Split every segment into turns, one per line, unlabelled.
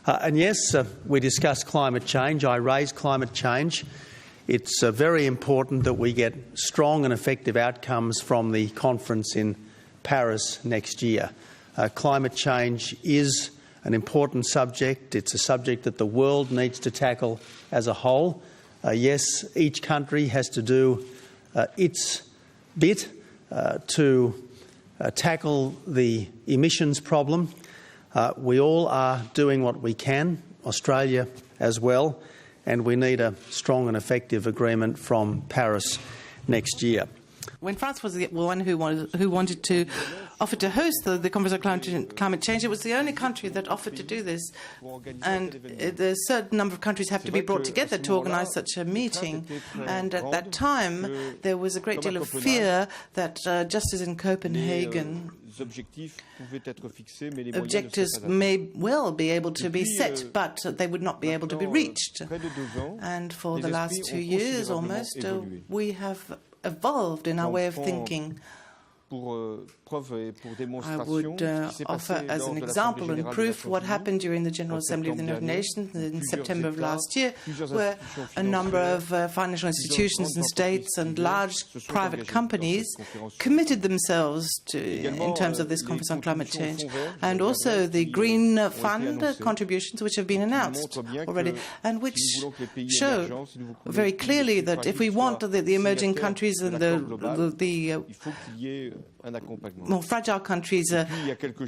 And yes, we discussed climate change. I raised climate change. It's very important that we get strong and effective outcomes from the conference in Paris next year. Climate change is an important subject. It's a subject that the world needs to tackle as a whole. Yes, each country has to do its bit to tackle the emissions problem. We all are doing what we can, Australia as well, and we need a strong and effective agreement from Paris next year.
When France was the one who wanted to offer to host the Conference on Climate Change, it was the only country that offered to do this. And a certain number of countries have to be brought together to organise such a meeting. And at that time, there was a great deal of fear that, just as in Copenhagen, objectives may well be able to be set, but they would not be able to be reached. And for the last 2 years almost, we have evolved in our way of thinking. I would offer as an example and proof what happened during the General Assembly of the United Nations in September of last year, where a number of financial institutions and states and large private companies committed themselves in terms of this Conference on Climate Change, and also the Green Fund contributions which have been announced already, and which show very clearly that if we want the emerging countries and the more fragile countries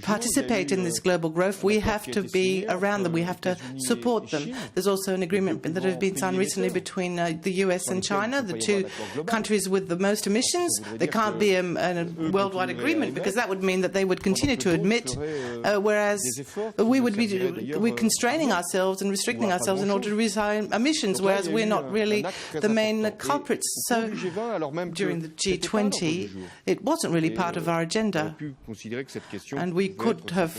participate in this global growth, we have to be around them, we have to support them. There's also an agreement that has been signed recently between the US and China, the two countries with the most emissions. There can't be a worldwide agreement because that would mean that they would continue to emit, whereas we're constraining ourselves and restricting ourselves in order to reduce our emissions, whereas we're not really the main culprits. So during the G20, it wasn't really part of our agenda, and we could have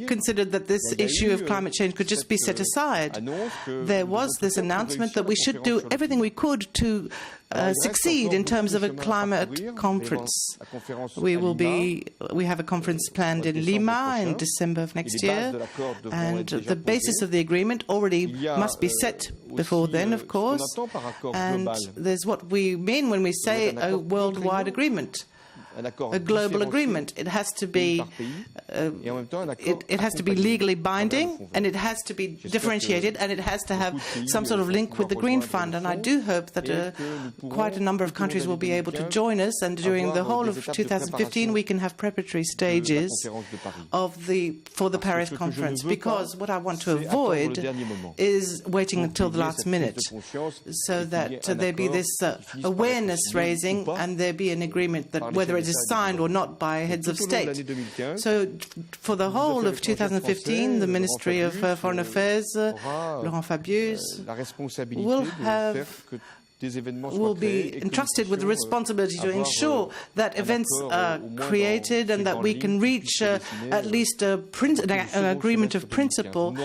considered that this issue of climate change could just be set aside. There was this announcement that we should do everything we could to succeed in terms of a climate conference. We have a conference planned in Lima in December of next year, and the basis of the agreement already must be set before then, of course, and there's what we mean when we say a worldwide agreement. A global agreement. It has to be legally binding, and it has to be differentiated, and it has to have some sort of link with the Green Fund. And I do hope that quite a number of countries will be able to join us, and during the whole of 2015 we can have preparatory stages for the Paris conference, because what I want to avoid is waiting until the last minute, so that there be this awareness raising and there be an agreement that whether it is signed or not by heads of state. So for the whole of 2015, the Ministry of Foreign Affairs, Laurent Fabius, will be entrusted with the responsibility to ensure that events are created and that we can reach at least an agreement of principle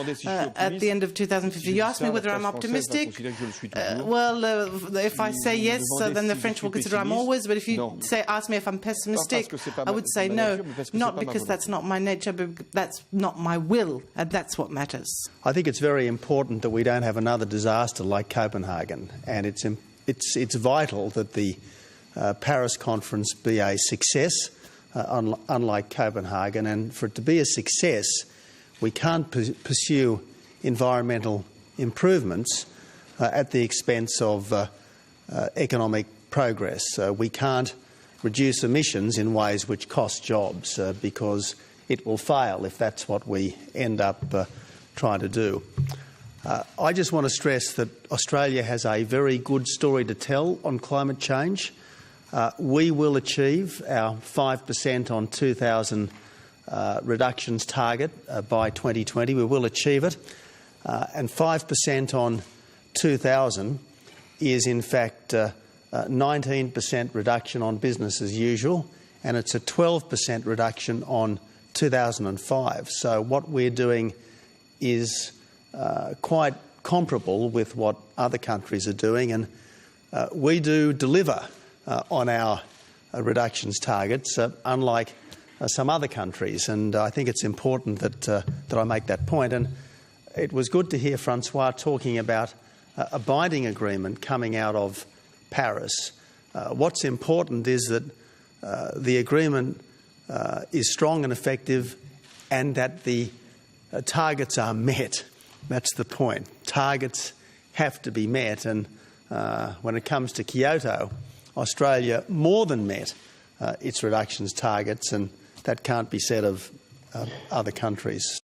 at the end of 2015. You asked me whether I'm optimistic. If I say yes, then the French will consider I'm always, but if you ask me if I'm pessimistic, I would say no, not because that's not my nature, but that's not my will, and that's what matters.
I think it's very important that we don't have another disaster like Copenhagen, and it's vital that the Paris conference be a success, unlike Copenhagen. And for it to be a success, we can't pursue environmental improvements at the expense of economic progress. We can't reduce emissions in ways which cost jobs, because it will fail if that's what we end up trying to do. I just want to stress that Australia has a very good story to tell on climate change. We will achieve our 5% on 2000 reductions target by 2020. We will achieve it. And 5% on 2000 is in fact 19% reduction on business as usual, and it's a 12% reduction on 2005. So what we're doing is quite comparable with what other countries are doing, and we do deliver on our reductions targets, unlike some other countries. And I think it's important that I make that point. And it was good to hear Francois talking about a binding agreement coming out of Paris. What's important is that the agreement is strong and effective, and that the targets are met. That's the point. Targets have to be met, and when it comes to Kyoto, Australia more than met its reductions targets, and that can't be said of other countries.